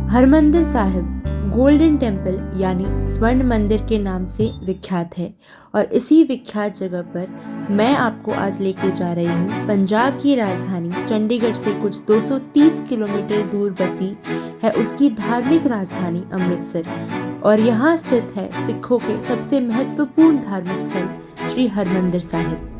Harmandir Sahib golden temple यानी स्वर्ण मंदिर के नाम से विख्यात है और इसी विख्यात जगह पर मैं आपको आज लेके जा रही हूँ। पंजाब की राजधानी चंडीगढ़ से कुछ 230 किलोमीटर दूर बसी है उसकी धार्मिक राजधानी अमृतसर और यहाँ स्थित है सिखों के सबसे महत्वपूर्ण धार्मिक स्थल श्री हरमंदिर साहिब।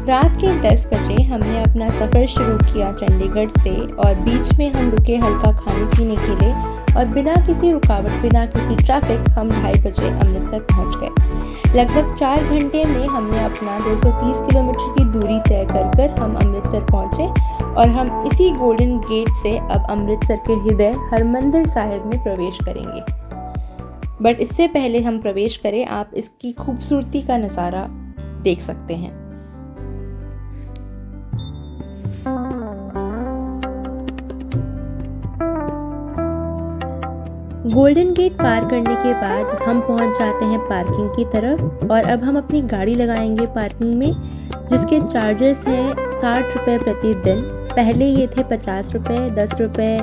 रात के 10 बजे हमने अपना सफ़र शुरू किया चंडीगढ़ से और बीच में हम रुके हल्का खाने पीने के लिए और बिना किसी रुकावट बिना किसी ट्रैफिक हम 2:30 बजे अमृतसर पहुंच गए। लगभग 4 घंटे में हमने अपना 230 किलोमीटर की दूरी तय कर हम अमृतसर पहुंचे और हम इसी गोल्डन गेट से अब अमृतसर के हृदय हरमंदिर साहिब में प्रवेश करेंगे। बट इससे पहले हम प्रवेश करें, आप इसकी खूबसूरती का नज़ारा देख सकते हैं। गोल्डन गेट पार करने के बाद हम पहुंच जाते हैं पार्किंग की तरफ और अब हम अपनी गाड़ी लगाएंगे पार्किंग में, जिसके चार्जेस हैं 60 रुपये प्रति दिन। पहले ये थे 50 रुपये, 10 रुपये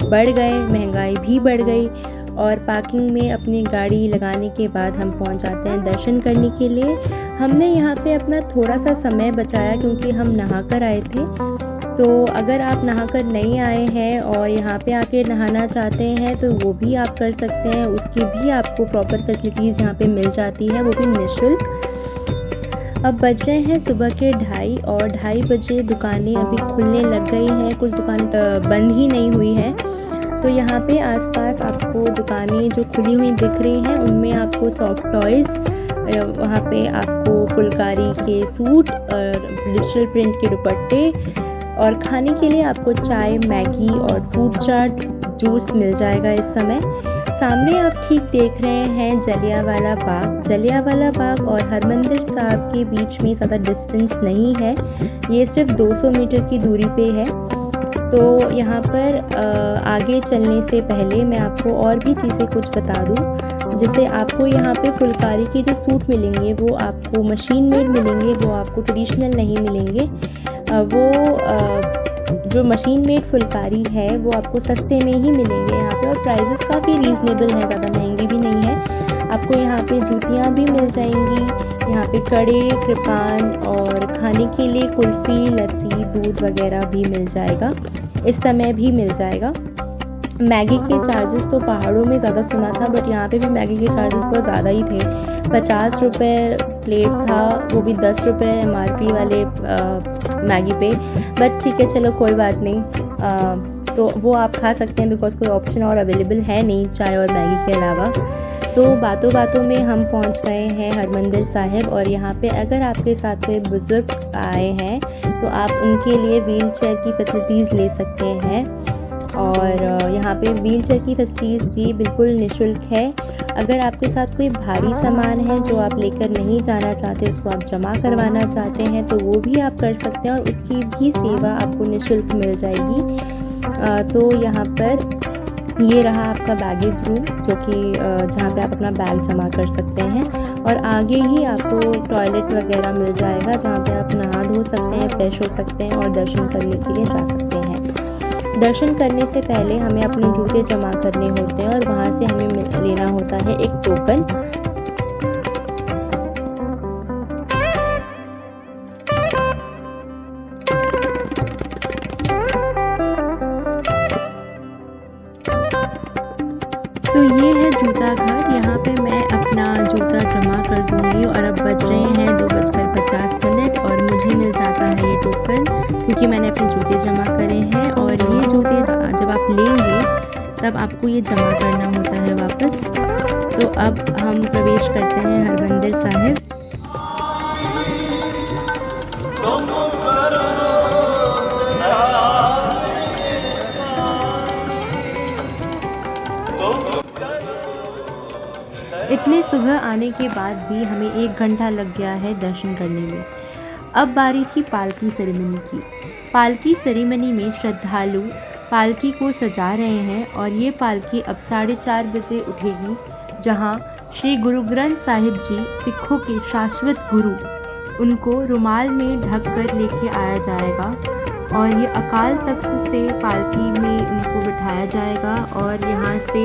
बढ़ गए, महंगाई भी बढ़ गई और पार्किंग में अपनी गाड़ी लगाने के बाद हम पहुंच जाते हैं दर्शन करने के लिए। हमने यहाँ पे अपना थोड़ा सा समय बचाया क्योंकि हम नहा कर आए थे, तो अगर आप नहाकर नहीं आए हैं और यहाँ पे आके नहाना चाहते हैं तो वो भी आप कर सकते हैं। उसकी भी आपको प्रॉपर फैसिलिटीज़ यहाँ पे मिल जाती है, वो भी निःशुल्क। अब बज रहे हैं सुबह के 2:30 और 2:30 बजे दुकानें अभी खुलने लग गई हैं, कुछ दुकान बंद ही नहीं हुई हैं। तो यहाँ पे आसपास आपको दुकानें जो खुली हुई दिख रही हैं उनमें आपको सॉफ्ट टॉयज़, वहाँ पे आपको फुलकारी के सूट और डिजिटल प्रिंट के दुपट्टे और खाने के लिए आपको चाय, मैगी और फ्रूट चाट, जूस मिल जाएगा इस समय। सामने आप ठीक देख रहे हैं जलियांवाला बाग। जलियांवाला बाग और हरमंदिर साहिब के बीच में ज़्यादा डिस्टेंस नहीं है, ये सिर्फ 200 मीटर की दूरी पे है। तो यहाँ पर आगे चलने से पहले मैं आपको और भी चीज़ें कुछ बता दूँ। जैसे आपको यहाँ पे फुलकारी के जो सूट मिलेंगे वो आपको मशीन मेड मिलेंगे, वो आपको ट्रेडिशनल नहीं मिलेंगे। वो जो मशीन मेड फुलकारी है वो आपको सस्ते में ही मिलेंगे यहाँ पे और प्राइसेस काफ़ी रीज़नेबल हैं, ज़्यादा महंगी भी नहीं है। आपको यहाँ पे जूतियाँ भी मिल जाएंगी, यहाँ पे कड़े, कृपान और खाने के लिए कुल्फ़ी, लस्सी, दूध वगैरह भी मिल जाएगा, इस समय भी मिल जाएगा। मैगी के चार्जेस तो पहाड़ों में ज़्यादा सुना था, बट यहाँ पे भी मैगी के चार्जेस बहुत ज़्यादा ही थे। 50 रुपये प्लेट था, वो भी 10 रुपये MRP वाले मैगी पे। बट ठीक है, चलो कोई बात नहीं, तो वो आप खा सकते हैं बिकॉज कोई ऑप्शन और अवेलेबल है नहीं चाय और मैगी के अलावा। तो बातों बातों में हम पहुंच गए हैं हरमंदिर साहिब और यहाँ पे अगर आपके साथ कोई बुज़ुर्ग आए हैं तो आप उनके लिए व्हील चेयर की फैसिलिटीज़ ले सकते हैं और यहाँ पे व्हील चेयर की फैसिलिटीज़ भी बिल्कुल निःशुल्क है। अगर आपके साथ कोई भारी सामान है जो आप लेकर नहीं जाना चाहते, उसको आप जमा करवाना चाहते हैं तो वो भी आप कर सकते हैं और उसकी भी सेवा आपको निःशुल्क मिल जाएगी। तो यहाँ पर ये रहा आपका बैगेज रूम, जो कि जहाँ पे आप अपना बैग जमा कर सकते हैं और आगे ही आपको टॉयलेट वगैरह मिल जाएगा जहाँ पे आप नहा धो सकते हैं, फ्रेश हो सकते हैं और दर्शन करने के लिए जा सकते हैं। दर्शन करने से पहले हमें अपने जूते जमा करने होते हैं और वहाँ से हमें लेना होता है एक टोकन। तो ये है जूता घर, यहाँ पे मैं अपना जूता जमा कर दूँगी और अब बज रहे हैं 2:50 और मुझे मिल जाता है ये टोकन क्योंकि मैंने अपने जूते जमा करे हैं और ये जूते जब आप लेंगे तब आपको ये जमा करना होता है वापस। तो अब हम प्रवेश करते हैं हरमंदिर साहिब। इतने सुबह आने के बाद भी हमें 1 घंटा लग गया है दर्शन करने में। अब बारी थी पालकी सेरेमनी की। पालकी सेरेमनी में श्रद्धालु पालकी को सजा रहे हैं और ये पालकी अब 4:30 बजे उठेगी, जहां श्री गुरु ग्रंथ साहिब जी सिखों के शाश्वत गुरु, उनको रुमाल में ढक कर लेके आया जाएगा और ये अकाल तख्त से पालकी में इनको बिठाया जाएगा और यहाँ से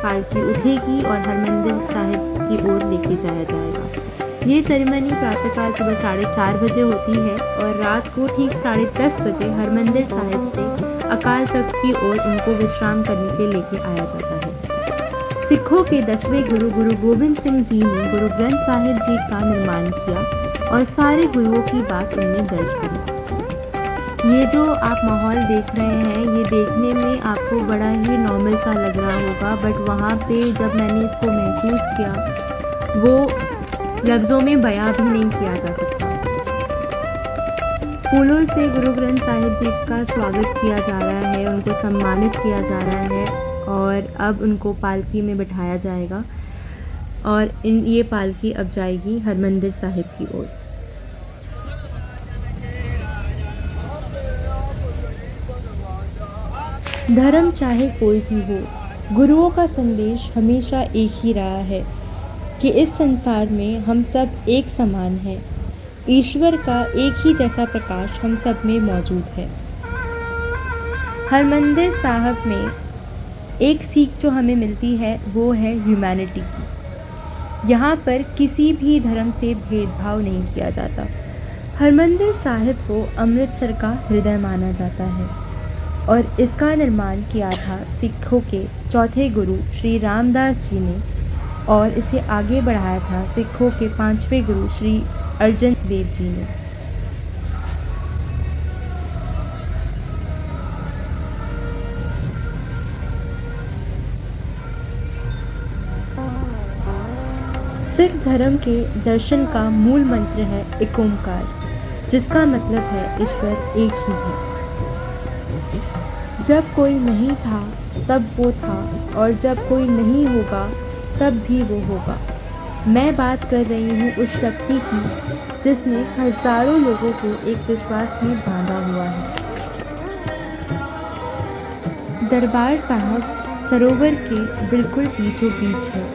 पालकी उठेगी और हरमंदिर साहिब की ओर लेके जाया जाएगा। ये सेरेमनी प्रातःकाल सुबह 4:30 बजे होती है और रात को ठीक 10:30 बजे हरमंदिर साहिब से अकाल तख्त की ओर उनको विश्राम करने के लिए लेके आया जाता है। सिखों के 10वें गुरु गुरु गोबिंद सिंह जी ने गुरु ग्रंथ साहिब जी का निर्माण किया और सारे गुरुओं की बात उन्होंने दर्ज करी। ये जो आप माहौल देख रहे हैं, ये देखने में आपको बड़ा ही नॉर्मल सा लग रहा होगा, बट वहाँ पे जब मैंने इसको महसूस किया वो लफ्ज़ों में बयां भी नहीं किया जा सकता। फूलों से गुरु ग्रंथ साहिब जी का स्वागत किया जा रहा है, उनको सम्मानित किया जा रहा है और अब उनको पालकी में बिठाया जाएगा और ये पालकी अब जाएगी हरमंदिर साहिब की ओर। धर्म चाहे कोई भी हो, गुरुओं का संदेश हमेशा एक ही रहा है कि इस संसार में हम सब एक समान हैं। ईश्वर का एक ही जैसा प्रकाश हम सब में मौजूद है। हरमंदिर साहिब में एक सीख जो हमें मिलती है वो है ह्यूमैनिटी की। यहाँ पर किसी भी धर्म से भेदभाव नहीं किया जाता। हरमंदिर साहिब को अमृतसर का हृदय माना जाता है और इसका निर्माण किया था सिखों के चौथे गुरु श्री रामदास जी ने और इसे आगे बढ़ाया था सिखों के 5वें गुरु श्री अर्जन देव जी ने। सिख धर्म के दर्शन का मूल मंत्र है एक ओंकार, जिसका मतलब है ईश्वर एक ही है। जब कोई नहीं था तब वो था और जब कोई नहीं होगा तब भी वो होगा। मैं बात कर रही हूँ उस शक्ति की जिसने हजारों लोगों को एक विश्वास में बांधा हुआ है। दरबार साहब सरोवर के बिल्कुल बीचों बीच है।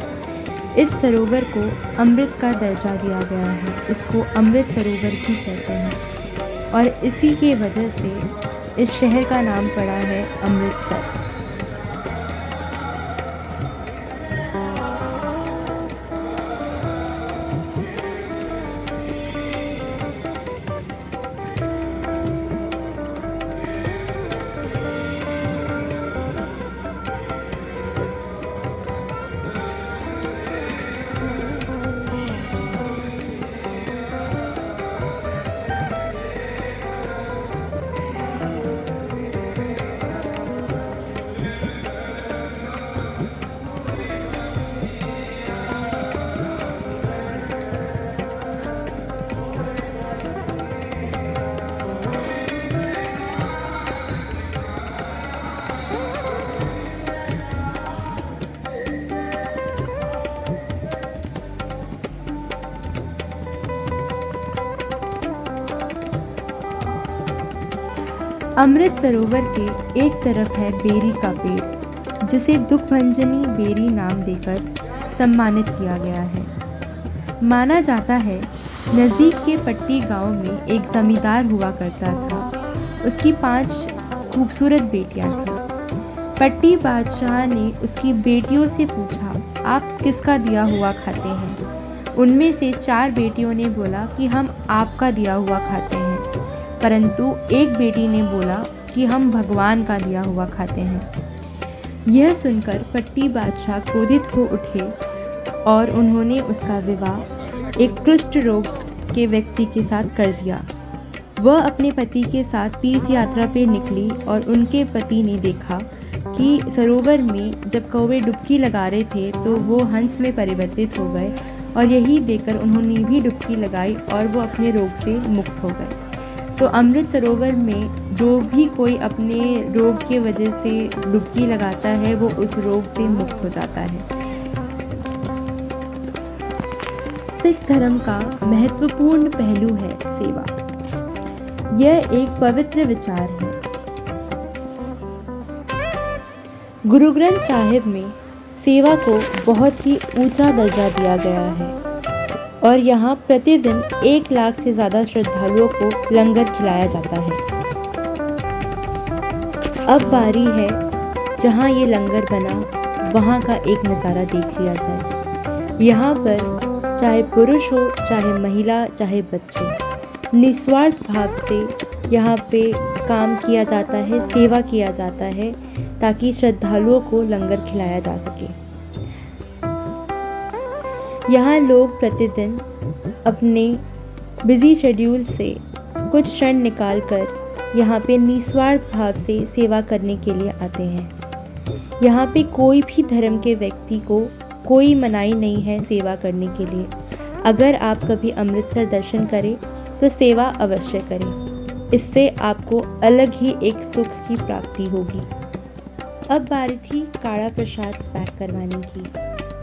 इस सरोवर को अमृत का दर्जा दिया गया है। इसको अमृत सरोवर भी कहते हैं और इसी के वजह से इस शहर का नाम पड़ा है अमृतसर। अमृत सरोवर के एक तरफ है बेरी का पेड़, जिसे दुखभंजनी बेरी नाम देकर सम्मानित किया गया है। माना जाता है नज़दीक के पट्टी गांव में एक जमींदार हुआ करता था। उसकी 5 खूबसूरत बेटियां थीं। पट्टी बादशाह ने उसकी बेटियों से पूछा, आप किसका दिया हुआ खाते हैं? उनमें से 4 बेटियों ने बोला कि हम आपका दिया हुआ खाते हैं, परंतु एक बेटी ने बोला कि हम भगवान का दिया हुआ खाते हैं। यह सुनकर पट्टी बादशाह क्रोधित हो उठे और उन्होंने उसका विवाह एक कुष्ठ रोग के व्यक्ति के साथ कर दिया। वह अपने पति के साथ तीर्थ यात्रा पे निकली और उनके पति ने देखा कि सरोवर में जब कौवे डुबकी लगा रहे थे तो वो हंस में परिवर्तित हो गए और यही देखकर उन्होंने भी डुबकी लगाई और वो अपने रोग से मुक्त हो गए। तो अमृत सरोवर में जो भी कोई अपने रोग की वजह से डुबकी लगाता है वो उस रोग से मुक्त हो जाता है। सिख धर्म का महत्वपूर्ण पहलू है सेवा। यह एक पवित्र विचार है। गुरु ग्रंथ साहिब में सेवा को बहुत ही ऊंचा दर्जा दिया गया है और यहाँ प्रतिदिन 1 लाख से ज़्यादा श्रद्धालुओं को लंगर खिलाया जाता है। अब बारी है जहाँ ये लंगर बना वहाँ का एक नज़ारा देख लिया जाए। यहाँ पर चाहे पुरुष हो, चाहे महिला, चाहे बच्चे, निस्वार्थ भाव से यहाँ पे काम किया जाता है, सेवा किया जाता है, ताकि श्रद्धालुओं को लंगर खिलाया जा सके। यहाँ लोग प्रतिदिन अपने बिजी शेड्यूल से कुछ क्षण निकालकर यहाँ पे निस्वार्थ भाव से सेवा करने के लिए आते हैं। यहाँ पे कोई भी धर्म के व्यक्ति को कोई मनाही नहीं है सेवा करने के लिए। अगर आप कभी अमृतसर दर्शन करें तो सेवा अवश्य करें, इससे आपको अलग ही एक सुख की प्राप्ति होगी। अब बारी थी काढ़ा प्रसाद पैक करवाने की,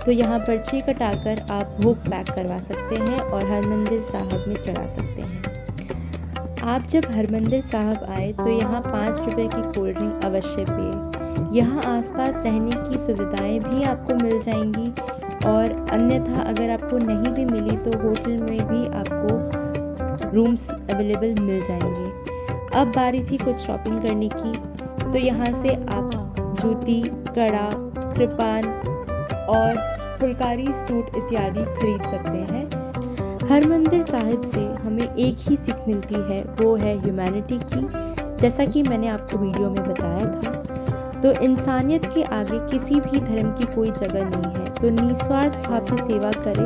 तो यहाँ पर्ची कटाकर आप भोग पैक करवा सकते हैं और हरमंदिर साहब में चढ़ा सकते हैं। आप जब हरमंदिर साहब आए तो यहाँ 5 रुपए की कोल्ड ड्रिंक अवश्य पिए। यहाँ आसपास रहने की सुविधाएं भी आपको मिल जाएंगी, और अन्यथा अगर आपको नहीं भी मिली तो होटल में भी आपको रूम्स अवेलेबल मिल जाएंगे। अब बारी थी कुछ शॉपिंग करने की, तो यहाँ से आप जूती, कड़ा, कृपान और फुलकारी सूट इत्यादि खरीद सकते हैं। हरमंदिर साहिब से हमें एक ही सीख मिलती है, वो है ह्यूमैनिटी की। जैसा कि मैंने आपको वीडियो में बताया था, तो इंसानियत के आगे किसी भी धर्म की कोई जगह नहीं है। तो निस्वार्थ भाव से सेवा करें